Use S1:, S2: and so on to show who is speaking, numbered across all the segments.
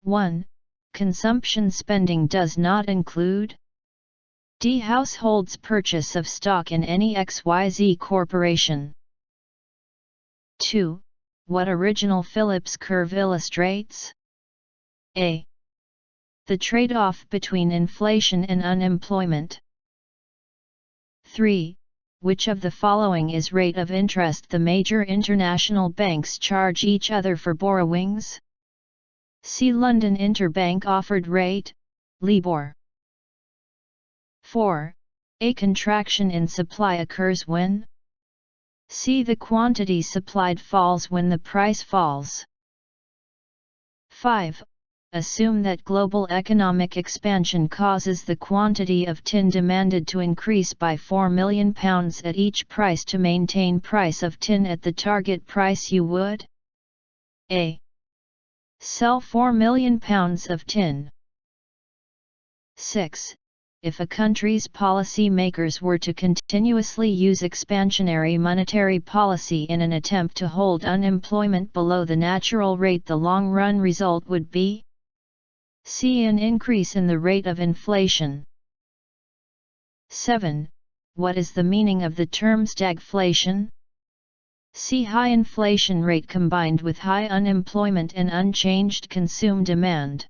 S1: 1. Consumption spending does not include d. Households' purchase of stock in any XYZ corporation. 2. What original Phillips curve illustrates? A. The trade-off between inflation and unemployment. 3. Which of the following is rate of interest the major international banks charge each other for borrowings? C. London Interbank Offered Rate, LIBOR. 4. A contraction in supply occurs when? C. The quantity supplied falls when the price falls. 5. Assume that global economic expansion causes the quantity of tin demanded to increase by £4 million at each price to maintain price of tin at the target price. You would A. Sell £4 million of tin. 6. If a country's policy makers were to continuously use expansionary monetary policy in an attempt to hold unemployment below the natural rate, the long-run result would be C. An increase in the rate of inflation. 7. What is the meaning of the term stagflation? C. High inflation rate combined with high unemployment and unchanged consumer demand.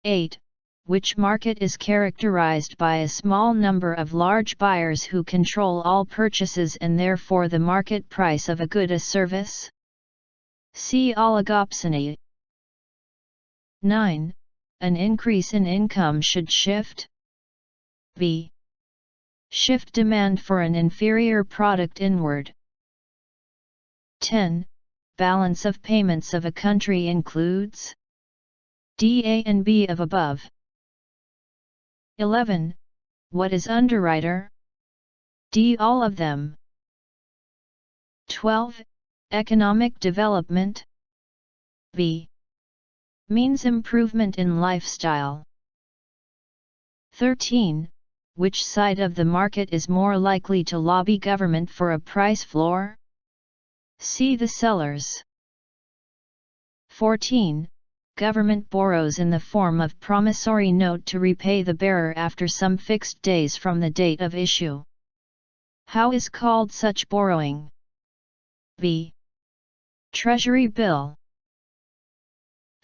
S1: 8. Which market is characterized by a small number of large buyers who control all purchases and therefore the market price of a good or service? C. Oligopsony. 9. An increase in income should shift B. Shift demand for an inferior product inward. 10. Balance of payments of a country includes D. A and B of above. 11. What is underwriter? D. All of them. 12. Economic development. B. Means improvement in lifestyle. 13. Which side of the market is more likely to lobby government for a price floor? C. The sellers. 14. Government borrows in the form of promissory note to repay the bearer after some fixed days from the date of issue. How is called such borrowing? B. Treasury bill.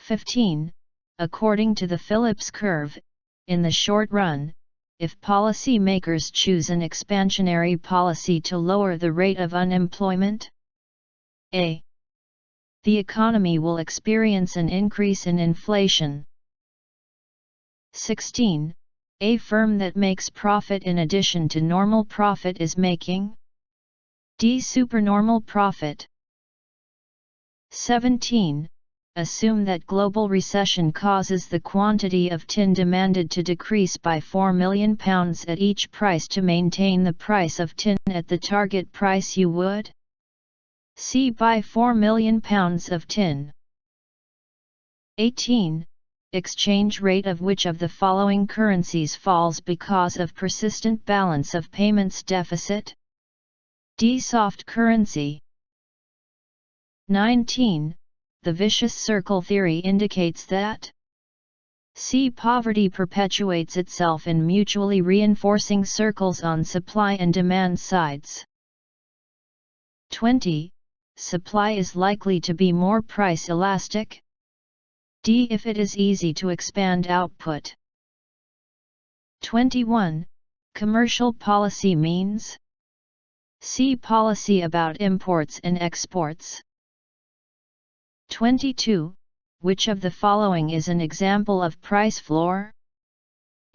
S1: 15. According to the Phillips curve, in the short run, if policy makers choose an expansionary policy to lower the rate of unemployment, A. The economy will experience an increase in inflation. 16. A firm that makes profit in addition to normal profit is making D. Supernormal profit. 17. Assume that global recession causes the quantity of tin demanded to decrease by £4 million at each price to maintain the price of tin at the target price. You would C. Buy £4 million of tin. 18. Exchange rate of which of the following currencies falls because of persistent balance of payments deficit? D. Soft currency. 19. The vicious circle theory indicates that C. Poverty perpetuates itself in mutually reinforcing circles on supply and demand sides. 20. Supply is likely to be more price elastic. D. If it is easy to expand output. 21. Commercial policy means C. Policy about imports and exports. 22. Which of the following is an example of price floor?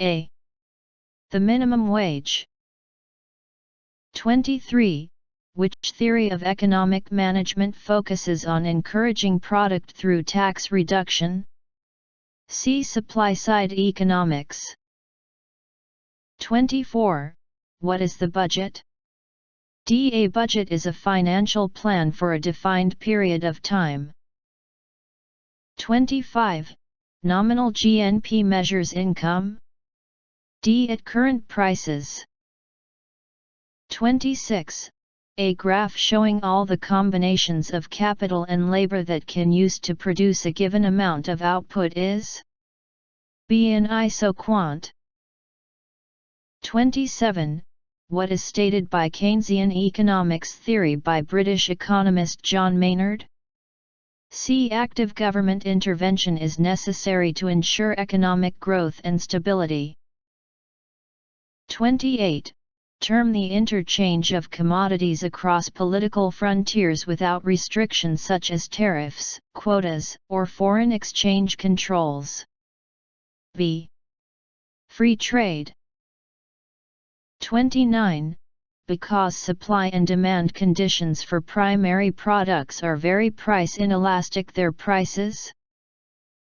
S1: A. The minimum wage. 23. Which theory of economic management focuses on encouraging product through tax reduction? See supply-side economics. 24. What is the budget? D. A budget is a financial plan for a defined period of time. 25. Nominal GNP measures income? D. At current prices. 26. A graph showing all the combinations of capital and labor that can use to produce a given amount of output is B in isoquant. 27. What is stated by Keynesian economics theory by British economist John Maynard? C. Active government intervention is necessary to ensure economic growth and stability. 28. Term the interchange of commodities across political frontiers without restrictions such as tariffs, quotas, or foreign exchange controls. B. Free trade. 29. Because supply and demand conditions for primary products are very price inelastic, their prices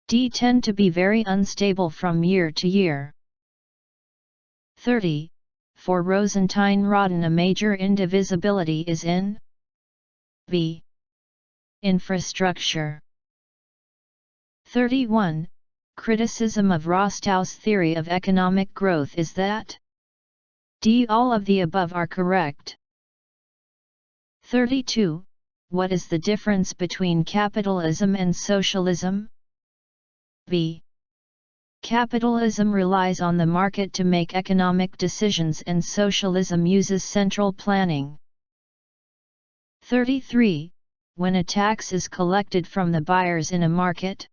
S1: D tend to be very unstable from year to year. 30. For Rosentine-Rodin, a major indivisibility is in B. Infrastructure. 31. Criticism of Rostow's theory of economic growth is that D. All of the above are correct. 32. What is the difference between capitalism and socialism? B. Capitalism relies on the market to make economic decisions and socialism uses central planning. 33. When a tax is collected from the buyers in a market,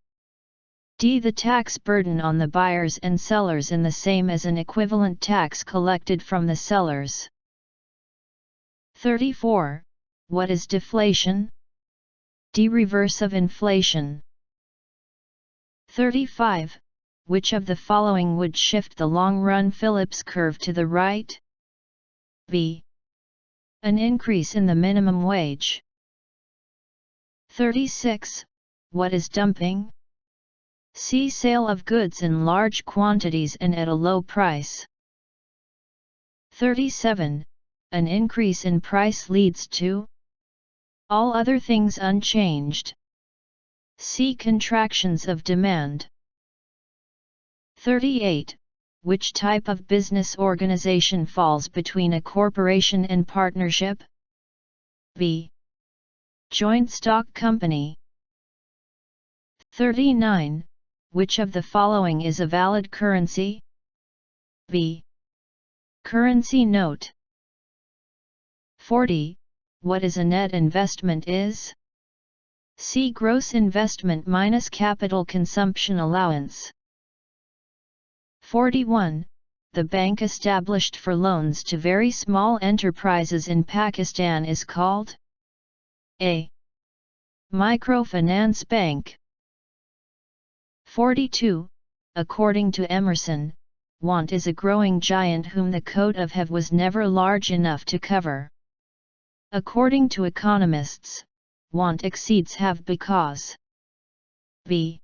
S1: D. The tax burden on the buyers and sellers is the same as an equivalent tax collected from the sellers. 34. What is deflation? D. Reverse of inflation. 35. Which of the following would shift the long-run Phillips curve to the right? B. An increase in the minimum wage. 36. What is dumping? C. Sale of goods in large quantities and at a low price. 37. An increase in price leads to all other things unchanged. C. Contractions of demand. 38. Which type of business organization falls between a corporation and partnership? B. Joint stock company. 39. Which of the following is a valid currency? B. Currency note. 40. What is a net investment is? C. Gross investment minus capital consumption allowance. 41. The bank established for loans to very small enterprises in Pakistan is called A. Microfinance bank. 42. According to Emerson, want is a growing giant whom the coat of have was never large enough to cover. According to economists, want exceeds have because B.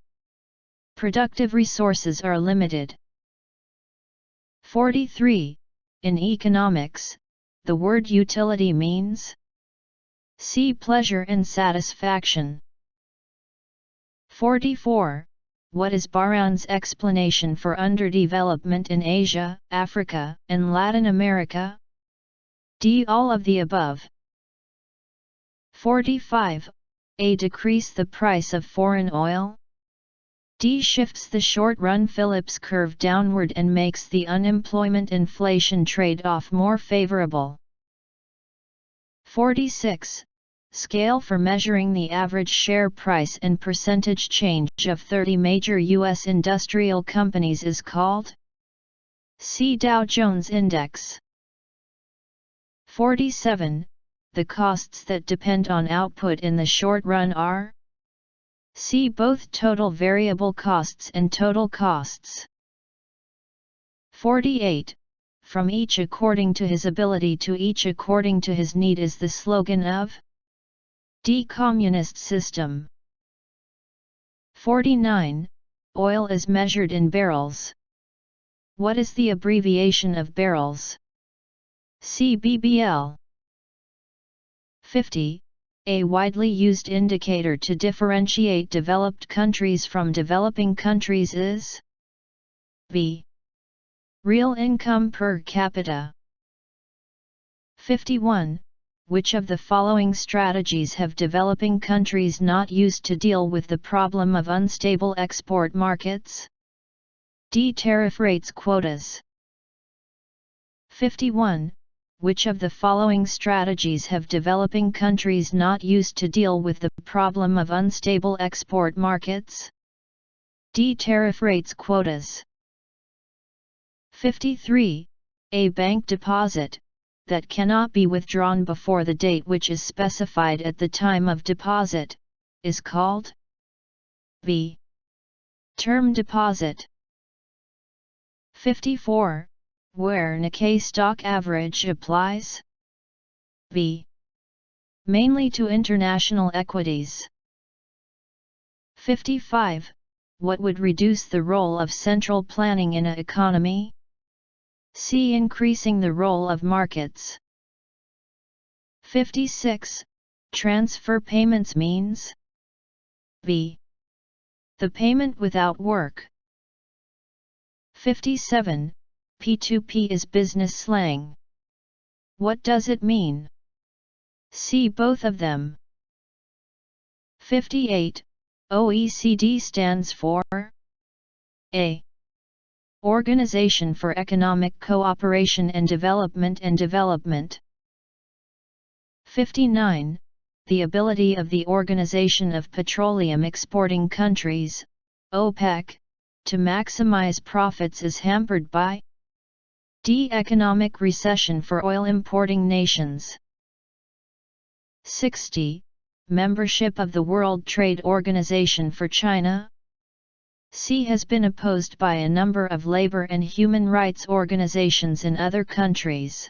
S1: Productive resources are limited. 43. In economics, the word utility means C. Pleasure and satisfaction. 44. What is Baran's explanation for underdevelopment in Asia, Africa, and Latin America? D. All of the above. 45. A. Decrease the price of foreign oil. D. Shifts the short-run Phillips curve downward and makes the unemployment-inflation trade-off more favorable. 46. Scale for measuring the average share price and percentage change of 30 major U.S. industrial companies is called C. Dow Jones Index. 47. The costs that depend on output in the short run are C. Both total variable costs and total costs. 48. From each according to his ability to each according to his need is the slogan of D. Communist system. 49. Oil is measured in barrels. What is the abbreviation of barrels? C. BBL. 50. A widely used indicator to differentiate developed countries from developing countries is B. Real income per capita. 51. which of the following strategies have developing countries not used to deal with the problem of unstable export markets? D. Tariff rates quotas. 51. Which of the following strategies have developing countries not used to deal with the problem of unstable export markets? D. Tariff rates quotas. 53. A bank deposit that cannot be withdrawn before the date which is specified at the time of deposit is called B. Term deposit. 54. Where Nikkei stock average applies? B. Mainly to international equities. 55. What would reduce the role of central planning in an economy? C. Increasing the role of markets. 56. Transfer payments means? B. The payment without work. 57. P2P is business slang. What does it mean? C. Both of them. 58. OECD stands for A. Organization for Economic Cooperation and Development. 59. The ability of the Organization of Petroleum Exporting Countries, OPEC, to maximize profits is hampered by D. Economic recession for oil importing nations. 60. Membership of the World Trade Organization for China. C. Has been opposed by a number of labor and human rights organizations in other countries.